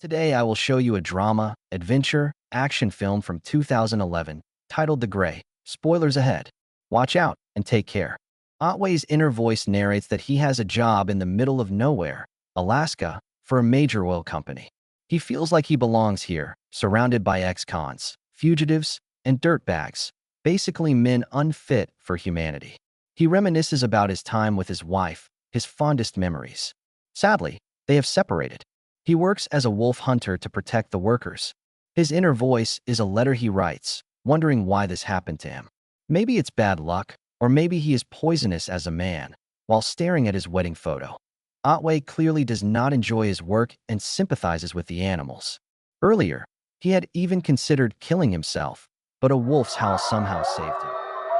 Today I will show you a drama, adventure, action film from 2011 titled The Gray. Spoilers ahead. Watch out and take care. Ottway's inner voice narrates that he has a job in the middle of nowhere, Alaska, for a major oil company. He feels like he belongs here, surrounded by ex-cons, fugitives, and dirtbags, basically men unfit for humanity. He reminisces about his time with his wife, his fondest memories. Sadly, they have separated. He works as a wolf hunter to protect the workers. His inner voice is a letter he writes, wondering why this happened to him. Maybe it's bad luck, or maybe he is poisonous as a man, while staring at his wedding photo. Ottway clearly does not enjoy his work and sympathizes with the animals. Earlier, he had even considered killing himself, but a wolf's howl somehow saved him.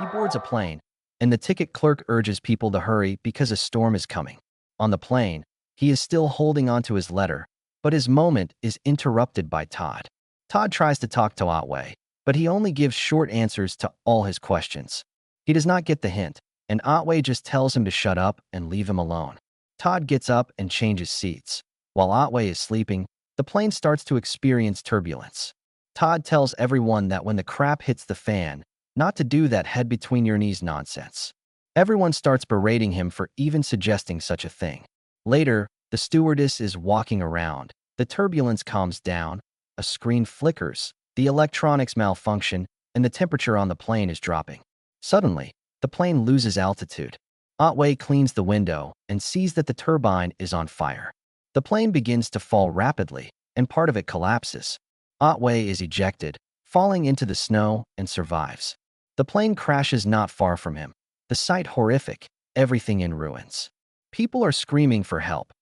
He boards a plane, and the ticket clerk urges people to hurry because a storm is coming. On the plane, he is still holding onto his letter, but his moment is interrupted by Todd. Todd tries to talk to Ottway, but he only gives short answers to all his questions. He does not get the hint, and Ottway just tells him to shut up and leave him alone. Todd gets up and changes seats. While Ottway is sleeping, the plane starts to experience turbulence. Todd tells everyone that when the crap hits the fan, not to do that head between your knees nonsense. Everyone starts berating him for even suggesting such a thing. Later, the stewardess is walking around. The turbulence calms down, a screen flickers, the electronics malfunction, and the temperature on the plane is dropping. Suddenly, the plane loses altitude. Ottway cleans the window and sees that the turbine is on fire. The plane begins to fall rapidly, and part of it collapses. Ottway is ejected, falling into the snow, and survives. The plane crashes not far from him. The sight horrific, everything in ruins. People are screaming for help.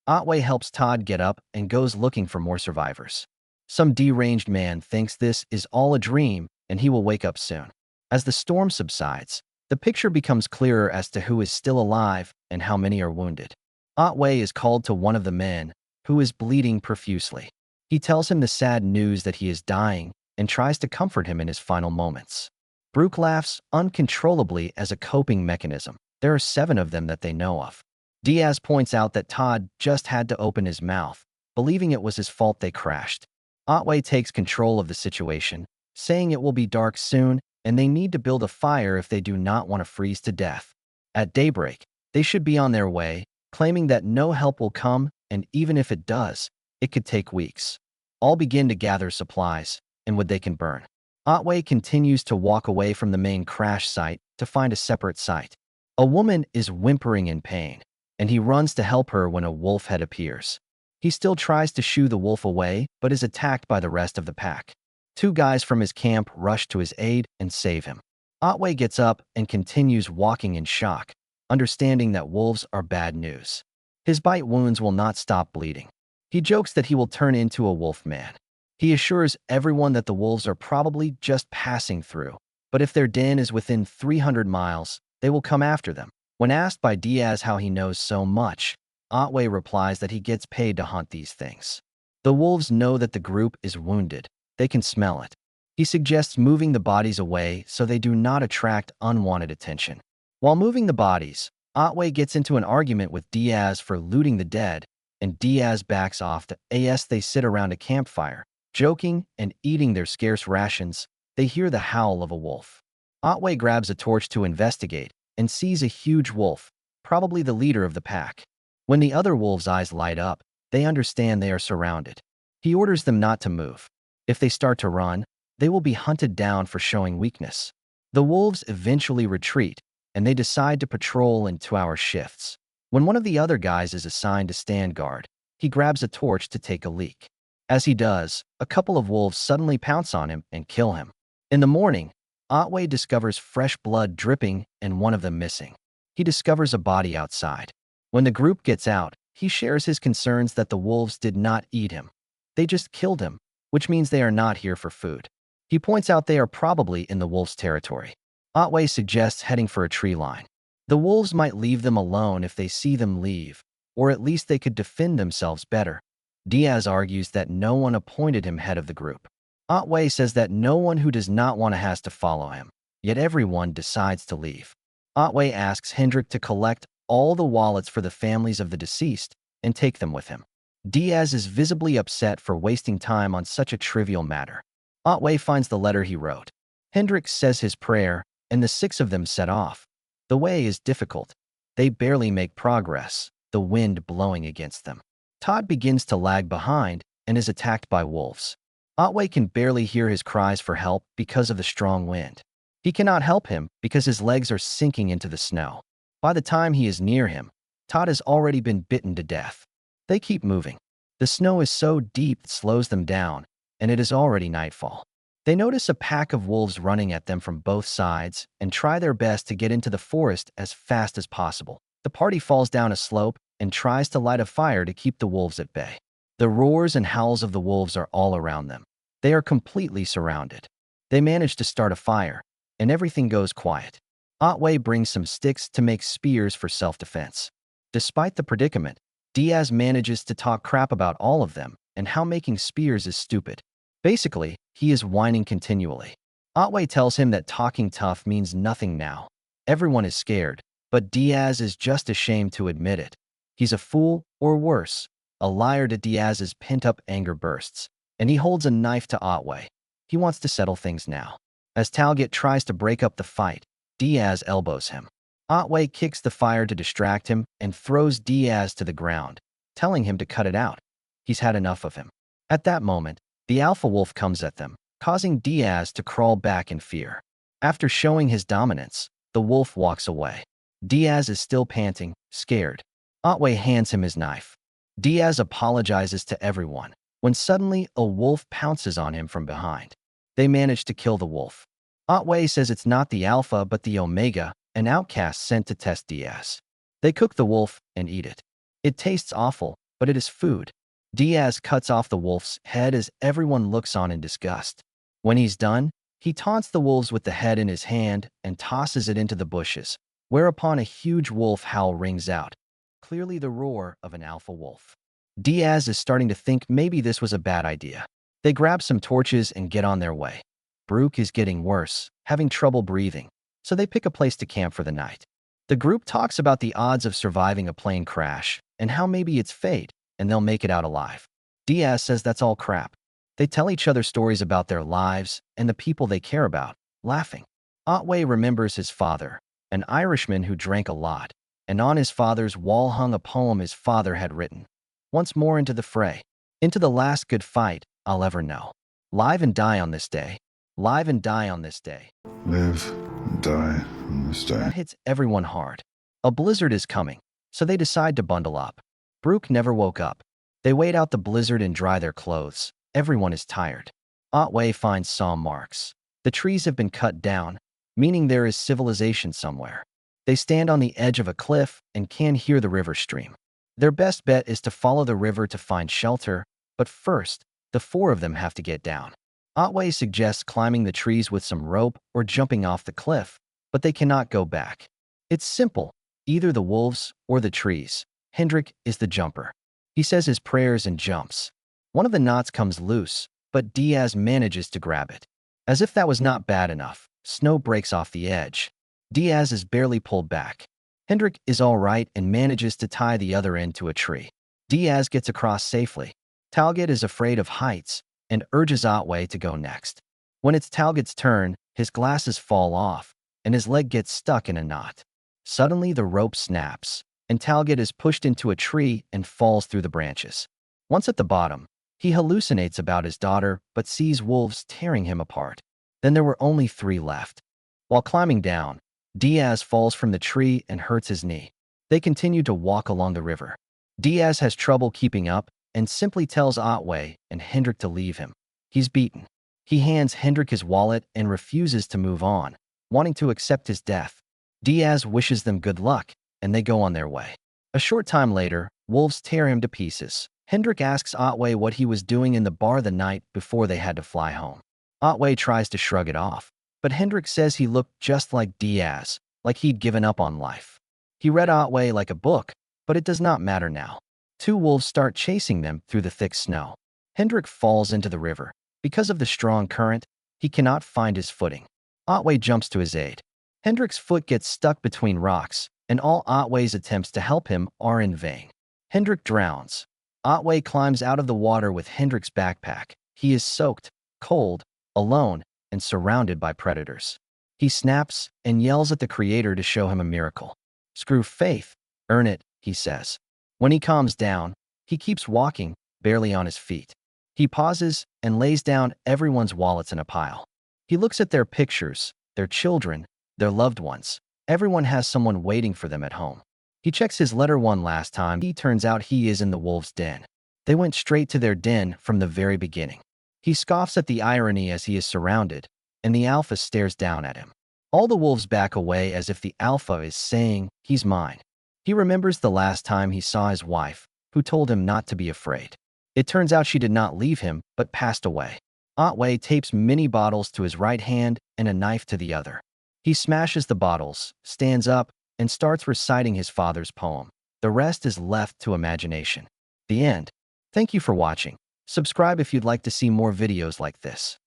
Ottway helps Todd get up and goes looking for more survivors. Some deranged man thinks this is all a dream and he will wake up soon. As the storm subsides, the picture becomes clearer as to who is still alive and how many are wounded. Ottway is called to one of the men, who is bleeding profusely. He tells him the sad news that he is dying and tries to comfort him in his final moments. Brooke laughs uncontrollably as a coping mechanism. There are 7 of them that they know of. Diaz points out that Todd just had to open his mouth, believing it was his fault they crashed. Ottway takes control of the situation, saying it will be dark soon and they need to build a fire if they do not want to freeze to death. At daybreak, they should be on their way, claiming that no help will come, and even if it does, it could take weeks. All begin to gather supplies and what they can burn. Ottway continues to walk away from the main crash site to find a separate site. A woman is whimpering in pain, and he runs to help her when a wolf head appears. He still tries to shoo the wolf away, but is attacked by the rest of the pack. 2 guys from his camp rush to his aid and save him. Ottway gets up and continues walking in shock, understanding that wolves are bad news. His bite wounds will not stop bleeding. He jokes that he will turn into a wolf man. He assures everyone that the wolves are probably just passing through, but if their den is within 300 miles, they will come after them. When asked by Diaz how he knows so much, Ottway replies that he gets paid to hunt these things. The wolves know that the group is wounded. They can smell it. He suggests moving the bodies away so they do not attract unwanted attention. While moving the bodies, Ottway gets into an argument with Diaz for looting the dead, and Diaz backs off to as they sit around a campfire, joking and eating their scarce rations. They hear the howl of a wolf. Ottway grabs a torch to investigate and sees a huge wolf, probably the leader of the pack. When the other wolves' eyes light up, they understand they are surrounded. He orders them not to move. If they start to run, they will be hunted down for showing weakness. The wolves eventually retreat, and they decide to patrol in 2-hour shifts. When one of the other guys is assigned to stand guard, he grabs a torch to take a leak. As he does, a couple of wolves suddenly pounce on him and kill him. In the morning, Ottway discovers fresh blood dripping and one of them missing. He discovers a body outside. When the group gets out, he shares his concerns that the wolves did not eat him. They just killed him, which means they are not here for food. He points out they are probably in the wolves' territory. Ottway suggests heading for a tree line. The wolves might leave them alone if they see them leave, or at least they could defend themselves better. Diaz argues that no one appointed him head of the group. Ottway says that no one who does not want to has to follow him, yet everyone decides to leave. Ottway asks Hendrik to collect all the wallets for the families of the deceased and take them with him. Diaz is visibly upset for wasting time on such a trivial matter. Ottway finds the letter he wrote. Hendrik says his prayer, and the six of them set off. The way is difficult. They barely make progress, the wind blowing against them. Todd begins to lag behind and is attacked by wolves. Ottway can barely hear his cries for help because of the strong wind. He cannot help him because his legs are sinking into the snow. By the time he is near him, Todd has already been bitten to death. They keep moving. The snow is so deep it slows them down, and it is already nightfall. They notice a pack of wolves running at them from both sides and try their best to get into the forest as fast as possible. The party falls down a slope and tries to light a fire to keep the wolves at bay. The roars and howls of the wolves are all around them. They are completely surrounded. They manage to start a fire, and everything goes quiet. Ottway brings some sticks to make spears for self-defense. Despite the predicament, Diaz manages to talk crap about all of them and how making spears is stupid. Basically, he is whining continually. Ottway tells him that talking tough means nothing now. Everyone is scared, but Diaz is just ashamed to admit it. He's a fool, or worse, a liar to Diaz's pent-up anger bursts, and he holds a knife to Ottway. He wants to settle things now. As Talget tries to break up the fight, Diaz elbows him. Ottway kicks the fire to distract him and throws Diaz to the ground, telling him to cut it out. He's had enough of him. At that moment, the alpha wolf comes at them, causing Diaz to crawl back in fear. After showing his dominance, the wolf walks away. Diaz is still panting, scared. Ottway hands him his knife. Diaz apologizes to everyone, when suddenly a wolf pounces on him from behind. They manage to kill the wolf. Ottway says it's not the alpha but the omega, an outcast sent to test Diaz. They cook the wolf and eat it. It tastes awful, but it is food. Diaz cuts off the wolf's head as everyone looks on in disgust. When he's done, he taunts the wolves with the head in his hand and tosses it into the bushes, whereupon a huge wolf howl rings out, clearly the roar of an alpha wolf. Diaz is starting to think maybe this was a bad idea. They grab some torches and get on their way. Brooke is getting worse, having trouble breathing, so they pick a place to camp for the night. The group talks about the odds of surviving a plane crash and how maybe it's fate and they'll make it out alive. Diaz says that's all crap. They tell each other stories about their lives and the people they care about, laughing. Ottway remembers his father, an Irishman who drank a lot, and on his father's wall hung a poem his father had written. Once more into the fray, into the last good fight I'll ever know. Live and die on this day. Live and die on this day. Live and die on this day. That hits everyone hard. A blizzard is coming, so they decide to bundle up. Brooke never woke up. They wait out the blizzard and dry their clothes. Everyone is tired. Ottway finds saw marks. The trees have been cut down, meaning there is civilization somewhere. They stand on the edge of a cliff and can hear the river stream. Their best bet is to follow the river to find shelter, but first, the four of them have to get down. Ottway suggests climbing the trees with some rope or jumping off the cliff, but they cannot go back. It's simple, either the wolves or the trees. Hendrik is the jumper. He says his prayers and jumps. One of the knots comes loose, but Diaz manages to grab it. As if that was not bad enough, snow breaks off the edge. Diaz is barely pulled back. Hendrik is all right and manages to tie the other end to a tree. Diaz gets across safely. Talget is afraid of heights and urges Ottway to go next. When it's Talget's turn, his glasses fall off, and his leg gets stuck in a knot. Suddenly, the rope snaps, and Talget is pushed into a tree and falls through the branches. Once at the bottom, he hallucinates about his daughter but sees wolves tearing him apart. Then there were only 3 left. While climbing down, Diaz falls from the tree and hurts his knee. They continue to walk along the river. Diaz has trouble keeping up and simply tells Ottway and Hendrik to leave him. He's beaten. He hands Hendrik his wallet and refuses to move on, wanting to accept his death. Diaz wishes them good luck, and they go on their way. A short time later, wolves tear him to pieces. Hendrik asks Ottway what he was doing in the bar the night before they had to fly home. Ottway tries to shrug it off, but Hendrik says he looked just like Diaz, like he'd given up on life. He read Ottway like a book, but it does not matter now. 2 wolves start chasing them through the thick snow. Hendrik falls into the river. Because of the strong current, he cannot find his footing. Ottway jumps to his aid. Hendrik's foot gets stuck between rocks, and all Ottway's attempts to help him are in vain. Hendrik drowns. Otway climbs out of the water with Hendrik's backpack. He is soaked, cold, alone, and surrounded by predators. He snaps and yells at the creator to show him a miracle. "Screw faith, earn it," he says. When he calms down, he keeps walking, barely on his feet. He pauses and lays down everyone's wallets in a pile. He looks at their pictures, their children, their loved ones. Everyone has someone waiting for them at home. He checks his letter one last time. He turns out he is in the wolves' den. They went straight to their den from the very beginning. He scoffs at the irony as he is surrounded, and the alpha stares down at him. All the wolves back away as if the alpha is saying, "He's mine." He remembers the last time he saw his wife, who told him not to be afraid. It turns out she did not leave him, but passed away. Ottway tapes many bottles to his right hand and a knife to the other. He smashes the bottles, stands up, and starts reciting his father's poem. The rest is left to imagination. The end. Thank you for watching. Subscribe if you'd like to see more videos like this.